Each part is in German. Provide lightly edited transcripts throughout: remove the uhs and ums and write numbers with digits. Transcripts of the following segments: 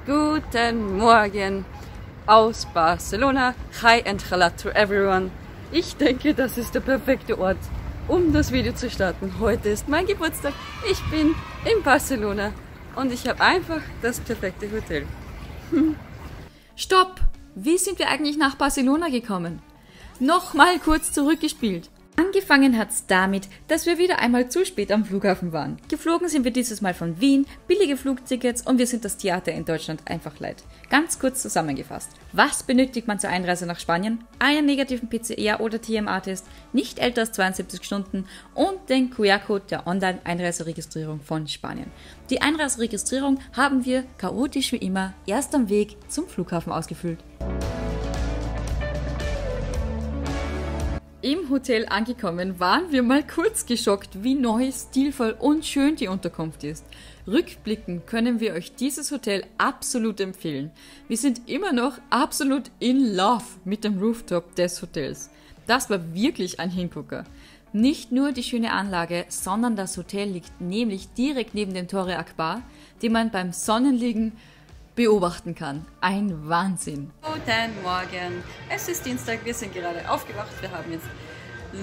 Guten Morgen aus Barcelona. Hi and hello to everyone. Ich denke, das ist der perfekte Ort, um das Video zu starten. Heute ist mein Geburtstag. Ich bin in Barcelona und ich habe einfach das perfekte Hotel. Stopp! Wie sind wir eigentlich nach Barcelona gekommen? Nochmal kurz zurückgespielt. Angefangen hat's damit, dass wir wieder einmal zu spät am Flughafen waren. Geflogen sind wir dieses Mal von Wien, billige Flugtickets und wir sind das Theater in Deutschland einfach leid. Ganz kurz zusammengefasst. Was benötigt man zur Einreise nach Spanien? Einen negativen PCR- oder TMA-Test, nicht älter als 72 Stunden und den QR-Code der Online-Einreiseregistrierung von Spanien. Die Einreiseregistrierung haben wir, chaotisch wie immer, erst am Weg zum Flughafen ausgefüllt. Im Hotel angekommen waren wir mal kurz geschockt, wie neu, stilvoll und schön die Unterkunft ist. Rückblickend können wir euch dieses Hotel absolut empfehlen. Wir sind immer noch absolut in love mit dem Rooftop des Hotels. Das war wirklich ein Hingucker. Nicht nur die schöne Anlage, sondern das Hotel liegt nämlich direkt neben dem Torre Akbar, den man beim Sonnenliegen beobachten kann. Ein Wahnsinn. Guten Morgen. Es ist Dienstag, wir sind gerade aufgewacht. Wir haben jetzt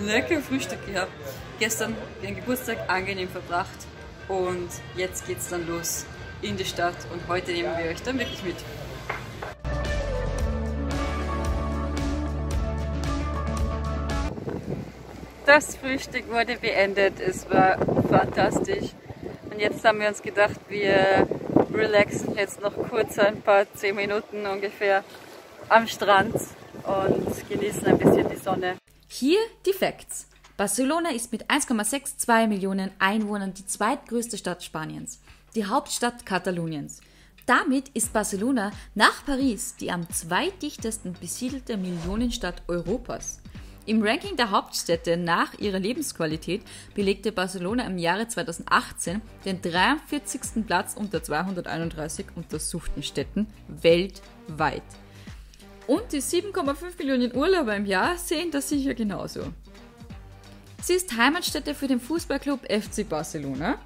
lecker Frühstück gehabt. Gestern den Geburtstag angenehm verbracht und jetzt geht's dann los in die Stadt und heute nehmen wir euch dann wirklich mit. Das Frühstück wurde beendet, es war fantastisch und jetzt haben wir uns gedacht, wir relaxen jetzt noch kurz ein paar 10 Minuten ungefähr am Strand und genießen ein bisschen die Sonne. Hier die Facts. Barcelona ist mit 1,62 Millionen Einwohnern die zweitgrößte Stadt Spaniens, die Hauptstadt Kataloniens. Damit ist Barcelona nach Paris die am zweitdichtesten besiedelte Millionenstadt Europas. Im Ranking der Hauptstädte nach ihrer Lebensqualität belegte Barcelona im Jahre 2018 den 43. Platz unter 231 untersuchten Städten weltweit. Und die 7,5 Millionen Urlauber im Jahr sehen das sicher genauso. Sie ist Heimatstätte für den Fußballclub FC Barcelona,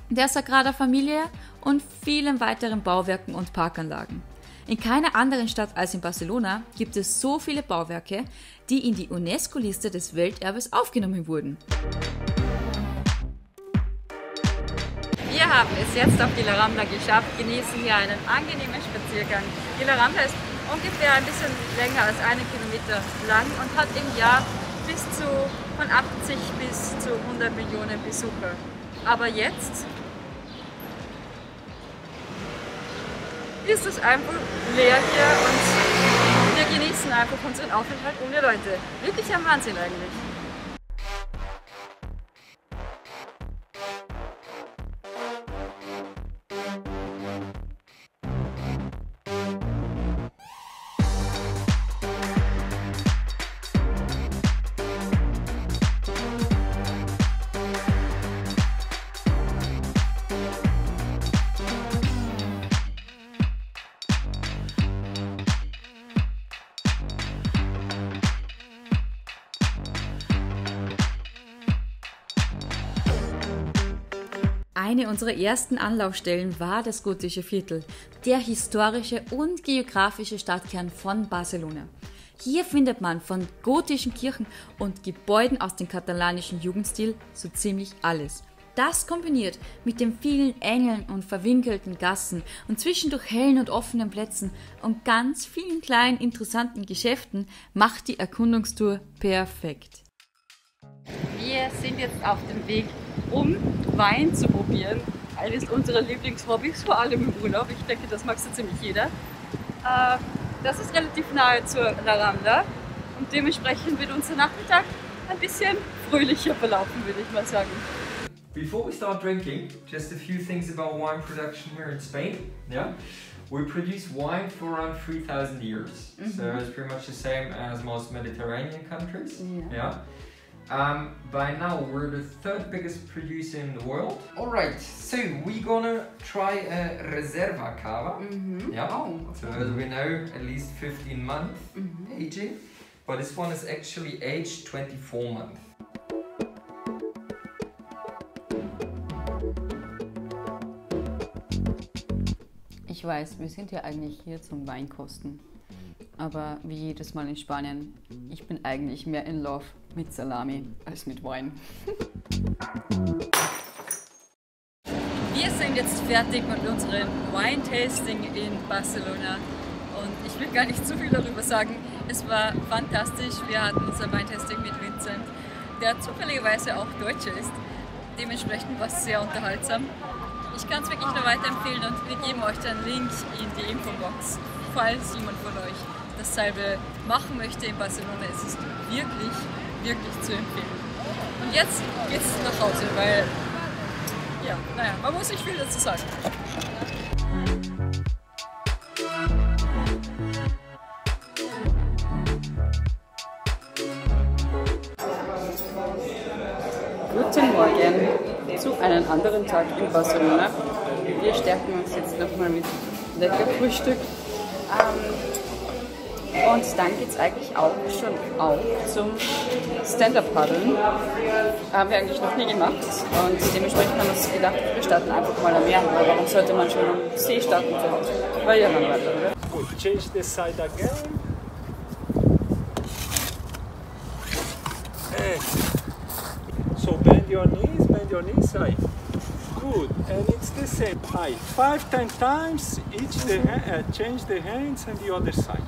der Sagrada Familia und vielen weiteren Bauwerken und Parkanlagen. In keiner anderen Stadt als in Barcelona gibt es so viele Bauwerke, die in die UNESCO-Liste des Welterbes aufgenommen wurden. Wir haben es jetzt auf die La Rambla geschafft, genießen hier einen angenehmen Spaziergang. Die La Rambla ist ungefähr ein bisschen länger als 1 Kilometer lang und hat im Jahr von 80 bis zu 100 Millionen Besucher. Aber jetzt ist es einfach leer hier und wir genießen einfach unseren Aufenthalt ohne Leute. Wirklich ein Wahnsinn eigentlich. Eine unserer ersten Anlaufstellen war das gotische Viertel, der historische und geografische Stadtkern von Barcelona. Hier findet man von gotischen Kirchen und Gebäuden aus dem katalanischen Jugendstil so ziemlich alles. Das kombiniert mit den vielen engen und verwinkelten Gassen und zwischendurch hellen und offenen Plätzen und ganz vielen kleinen interessanten Geschäften macht die Erkundungstour perfekt. Wir sind jetzt auf dem Weg, um Wein zu probieren. Eines unserer Lieblingshobbys, vor allem im Urlaub. Ich denke, das mag so ziemlich jeder. Das ist relativ nahe zur La Rambla und dementsprechend wird unser Nachmittag ein bisschen fröhlicher verlaufen, würde ich mal sagen. Before we start drinking, just a few things about wine production here in Spain. Yeah, we produce wine for around 3,000 years, so it's pretty much the same as most Mediterranean countries. Yeah. By now we're the third biggest producer in the world. Alright, so we're gonna try a Reserva Cava. Yeah. Oh, okay. So as we know, at least 15 months aging, but this one is actually aged 24 months. Ich Ich weiß, wir sind ja eigentlich hier zum Weinkosten. Aber wie jedes Mal in Spanien, ich bin eigentlich mehr in love mit Salami als mit Wein. Wir sind jetzt fertig mit unserem Wine-Tasting in Barcelona. Und ich will gar nicht zu viel darüber sagen. Es war fantastisch. Wir hatten unser Wine-Tasting mit Vincent, der zufälligerweise auch Deutscher ist. Dementsprechend war es sehr unterhaltsam. Ich kann es wirklich nur weiterempfehlen und wir geben euch den Link in die Infobox. Falls jemand von euch dasselbe machen möchte in Barcelona, ist es wirklich, wirklich zu empfehlen. Und jetzt geht's nach Hause, weil, ja, naja, man muss nicht viel dazu sagen. Guten Morgen zu einem anderen Tag in Barcelona. Wir stärken uns jetzt nochmal mit lecker Frühstück. Und dann geht es eigentlich auch schon auf zum Stand-Up-Paddeln. Haben wir eigentlich noch nie gemacht und dementsprechend haben wir uns gedacht, wir starten einfach mal am Meer. Aber warum sollte man schon am See starten zu Hause? Weil ja dann weiter, oder? Good. Change the side again. So bend your knees high. Good, and it's the same. High. 5-10 times each. Change the hands and the other side.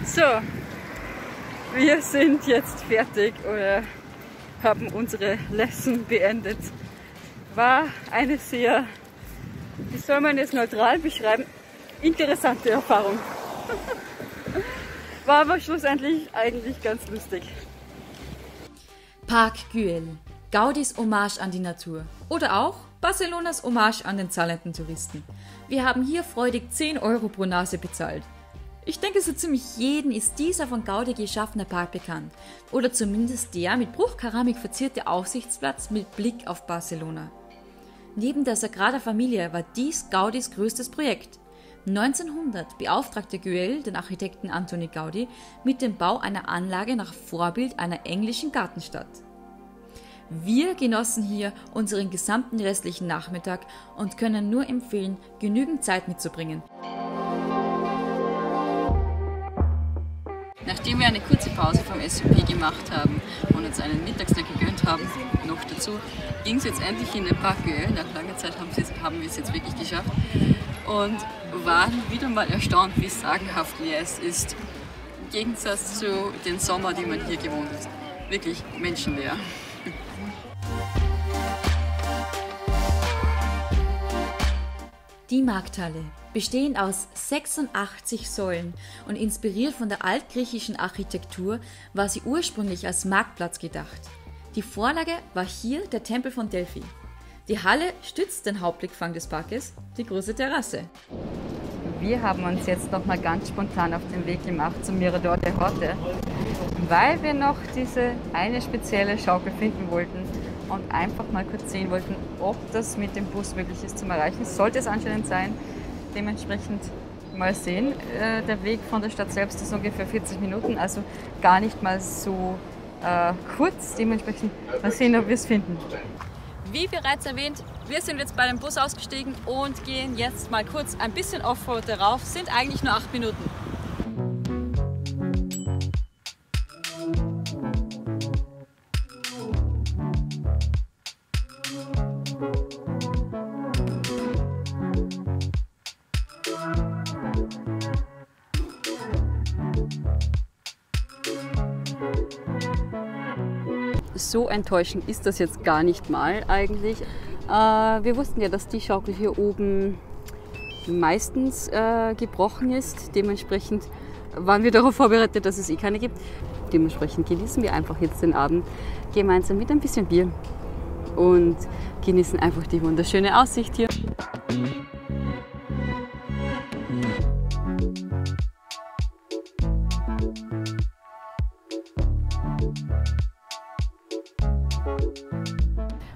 So, wir sind jetzt fertig oder haben unsere Lesson beendet. War eine sehr, wie soll man es neutral beschreiben, interessante Erfahrung. War aber schlussendlich eigentlich ganz lustig. Park Güell, Gaudis Hommage an die Natur. Oder auch Barcelonas Hommage an den zahlenden Touristen. Wir haben hier freudig 10 Euro pro Nase bezahlt. Ich denke, so ziemlich jeden ist dieser von Gaudi geschaffene Park bekannt. Oder zumindest der mit Bruchkeramik verzierte Aussichtsplatz mit Blick auf Barcelona. Neben der Sagrada Familia war dies Gaudis größtes Projekt. 1900 beauftragte Güell den Architekten Antoni Gaudi mit dem Bau einer Anlage nach Vorbild einer englischen Gartenstadt. Wir genossen hier unseren gesamten restlichen Nachmittag und können nur empfehlen, genügend Zeit mitzubringen. Nachdem wir eine kurze Pause vom SUP gemacht haben und uns einen Mittagssnack gegönnt haben, noch dazu, ging es jetzt endlich in den Park Güell. Nach langer Zeit haben wir es jetzt wirklich geschafft und waren wieder mal erstaunt, wie sagenhaft leer es ist. Im Gegensatz zu den Sommer, die man hier gewohnt ist. Wirklich menschenleer. Die Markthalle, bestehend aus 86 Säulen und inspiriert von der altgriechischen Architektur, war sie ursprünglich als Marktplatz gedacht. Die Vorlage war hier der Tempel von Delphi. Die Halle stützt den Hauptblickfang des Parkes, die große Terrasse. Wir haben uns jetzt nochmal ganz spontan auf den Weg gemacht zum Mirador de Horta, weil wir noch diese eine spezielle Schaukel finden wollten und einfach mal kurz sehen wollten, ob das mit dem Bus möglich ist zum Erreichen. Sollte es anscheinend sein, dementsprechend mal sehen. Der Weg von der Stadt selbst ist ungefähr 40 Minuten, also gar nicht mal so kurz. Dementsprechend mal sehen, ob wir es finden. Wie bereits erwähnt, wir sind jetzt bei dem Bus ausgestiegen und gehen jetzt mal kurz ein bisschen Offroad darauf. Sind eigentlich nur 8 Minuten. So enttäuschend ist das jetzt gar nicht mal eigentlich. Wir wussten ja, dass die Schaukel hier oben meistens gebrochen ist. Dementsprechend waren wir darauf vorbereitet, dass es eh keine gibt. Dementsprechend genießen wir einfach jetzt den Abend gemeinsam mit ein bisschen Bier und genießen einfach die wunderschöne Aussicht hier.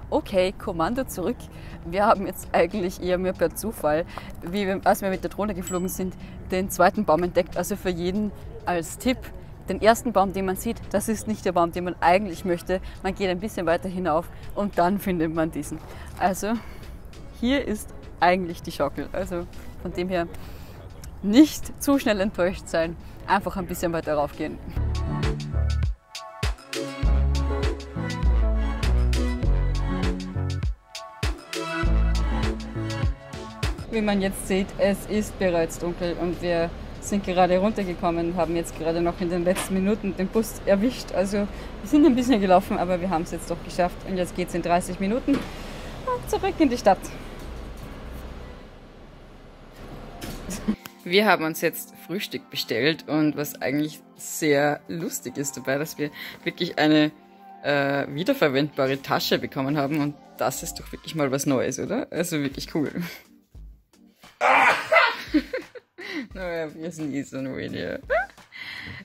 Okay, Kommando zurück. Wir haben jetzt eigentlich eher mehr per Zufall, als wir mit der Drohne geflogen sind, den zweiten Baum entdeckt. Also für jeden als Tipp, den ersten Baum, den man sieht, das ist nicht der Baum, den man eigentlich möchte. Man geht ein bisschen weiter hinauf und dann findet man diesen. Also hier ist eigentlich die Schaukel. Also von dem her nicht zu schnell enttäuscht sein, einfach ein bisschen weiter raufgehen. Wie man jetzt sieht, es ist bereits dunkel und wir sind gerade runtergekommen, haben jetzt gerade noch in den letzten Minuten den Bus erwischt. Also wir sind ein bisschen gelaufen, aber wir haben es jetzt doch geschafft. Und jetzt geht es in 30 Minuten zurück in die Stadt. Wir haben uns jetzt Frühstück bestellt und was eigentlich sehr lustig ist dabei, dass wir wirklich eine wiederverwendbare Tasche bekommen haben und das ist doch wirklich mal was Neues, oder? Also wirklich cool. Naja, wir sind so ein Video.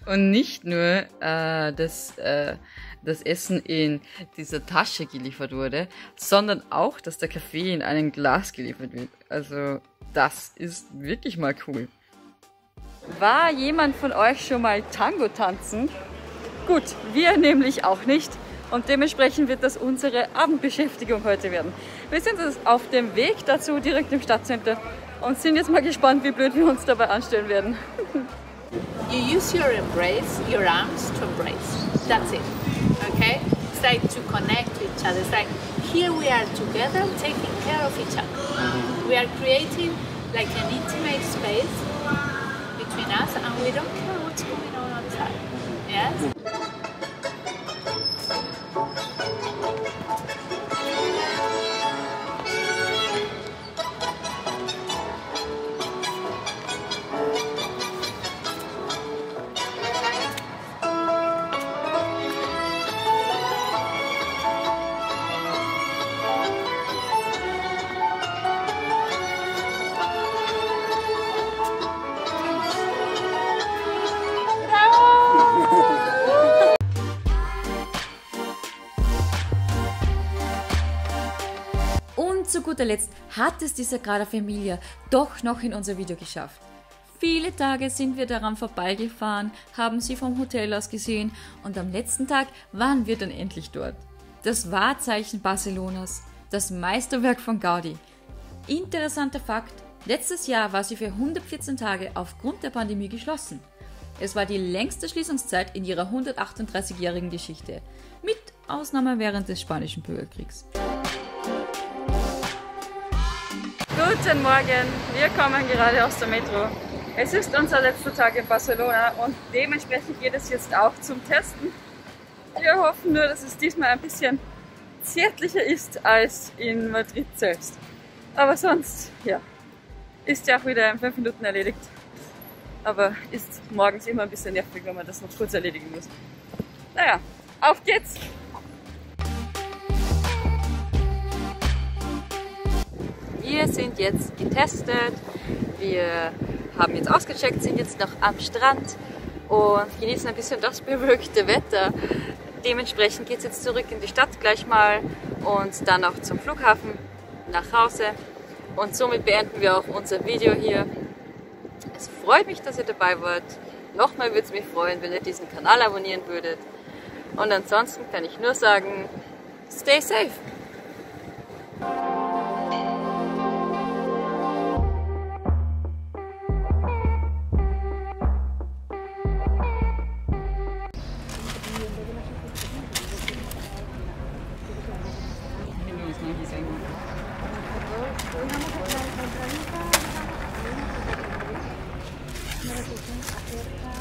Und nicht nur, dass das Essen in dieser Tasche geliefert wurde, sondern auch, dass der Kaffee in einem Glas geliefert wird. Also das ist wirklich mal cool. War jemand von euch schon mal Tango tanzen? Gut, wir nämlich auch nicht. Und dementsprechend wird das unsere Abendbeschäftigung heute werden. Wir sind jetzt auf dem Weg dazu, direkt im Stadtcenter. Und sind jetzt mal gespannt, wie blöd wir uns dabei anstellen werden. You use your arms to embrace. That's it. Okay? It's like to connect to each other. It's like here we are together taking care of each other. We are creating like an intimate space between us and we don't care what's going on outside. Yes? Zu guter Letzt hat es die Sagrada Familia doch noch in unser Video geschafft. Viele Tage sind wir daran vorbeigefahren, haben sie vom Hotel aus gesehen und am letzten Tag waren wir dann endlich dort. Das Wahrzeichen Barcelonas, das Meisterwerk von Gaudi. Interessanter Fakt, letztes Jahr war sie für 114 Tage aufgrund der Pandemie geschlossen. Es war die längste Schließungszeit in ihrer 138-jährigen Geschichte, mit Ausnahme während des Spanischen Bürgerkriegs. Guten Morgen, wir kommen gerade aus der Metro. Es ist unser letzter Tag in Barcelona und dementsprechend geht es jetzt auch zum Testen. Wir hoffen nur, dass es diesmal ein bisschen zärtlicher ist als in Madrid selbst. Aber sonst, ja, ist ja auch wieder in 5 Minuten erledigt. Aber ist morgens immer ein bisschen nervig, wenn man das noch kurz erledigen muss. Naja, auf geht's! Wir sind jetzt getestet, wir haben jetzt ausgecheckt, sind jetzt noch am Strand und genießen ein bisschen das bewölkte Wetter. Dementsprechend geht es jetzt zurück in die Stadt gleich mal und dann auch zum Flughafen nach Hause. Und somit beenden wir auch unser Video hier. Es freut mich, dass ihr dabei wart. Nochmal würde es mich freuen, wenn ihr diesen Kanal abonnieren würdet. Und ansonsten kann ich nur sagen, stay safe! Me resultó acerca